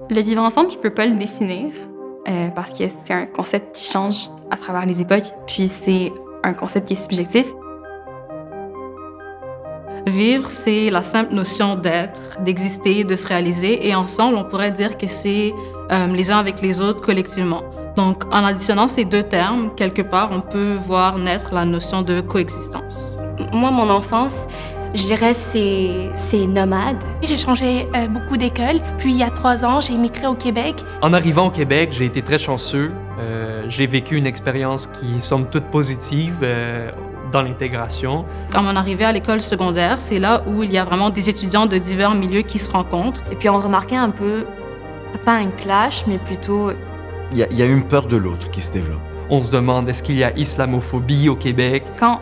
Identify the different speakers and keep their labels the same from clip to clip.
Speaker 1: Le vivre ensemble, je peux pas le définir parce que c'est un concept qui change à travers les époques, puis c'est un concept qui est subjectif.
Speaker 2: Vivre, c'est la simple notion d'être, d'exister, de se réaliser, et ensemble, on pourrait dire que c'est les uns avec les autres collectivement. Donc, en additionnant ces deux termes, quelque part, on peut voir naître la notion de coexistence.
Speaker 3: Moi, mon enfance, je dirais c'est nomade.
Speaker 4: J'ai changé beaucoup d'écoles. Puis, il y a 3 ans, j'ai immigré au Québec.
Speaker 5: En arrivant au Québec, j'ai été très chanceux. J'ai vécu une expérience qui est somme toute positive dans l'intégration.
Speaker 2: Quand on est arrivé à l'école secondaire, c'est là où il y a vraiment des étudiants de divers milieux qui se rencontrent.
Speaker 3: Et puis, on remarquait un peu, pas un clash, mais plutôt...
Speaker 6: Il y a une peur de l'autre qui se développe.
Speaker 5: On se demande, est-ce qu'il y a islamophobie au Québec?
Speaker 1: Quand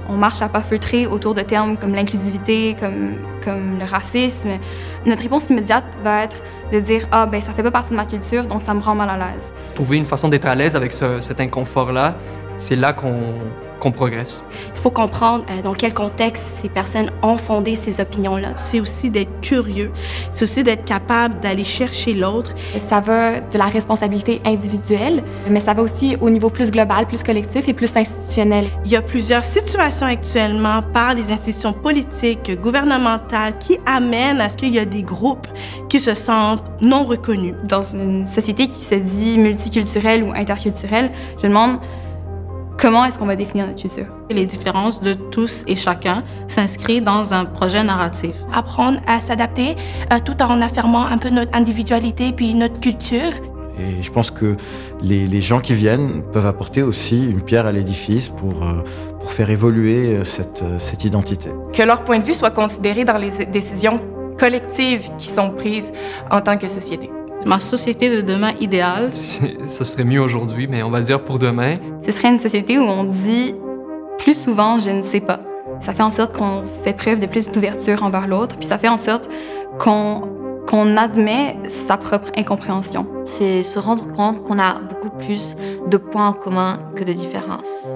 Speaker 1: on marche à pas feutrés autour de termes comme l'inclusivité, comme le racisme, notre réponse immédiate va être de dire « Ah, ben ça fait pas partie de ma culture, donc ça me rend mal à l'aise. »
Speaker 5: Trouver une façon d'être à l'aise avec cet inconfort-là, c'est là qu'on progresse.
Speaker 3: Il faut comprendre dans quel contexte ces personnes ont fondé ces opinions-là.
Speaker 7: C'est aussi d'être curieux, c'est aussi d'être capable d'aller chercher l'autre.
Speaker 8: Ça va de la responsabilité individuelle, mais ça va aussi au niveau plus global, plus collectif et plus institutionnel.
Speaker 7: Il y a plusieurs situations actuellement par les institutions politiques, gouvernementales, qui amènent à ce qu'il y a des groupes qui se sentent non reconnus.
Speaker 1: Dans une société qui se dit multiculturelle ou interculturelle, je me demande comment est-ce qu'on va définir notre culture?
Speaker 2: Les différences de tous et chacun s'inscrivent dans un projet narratif.
Speaker 4: Apprendre à s'adapter tout en affirmant un peu notre individualité puis notre culture.
Speaker 6: Et je pense que les gens qui viennent peuvent apporter aussi une pierre à l'édifice pour faire évoluer cette identité.
Speaker 9: Que leur point de vue soit considéré dans les décisions collectives qui sont prises en tant que société.
Speaker 2: Ma société de demain idéale,
Speaker 5: Ça serait mieux aujourd'hui, mais on va dire pour demain.
Speaker 1: Ce serait une société où on dit plus souvent « je ne sais pas ». Ça fait en sorte qu'on fait preuve de plus d'ouverture envers l'autre, puis ça fait en sorte qu'on admet sa propre incompréhension.
Speaker 3: C'est se rendre compte qu'on a beaucoup plus de points en commun que de différences.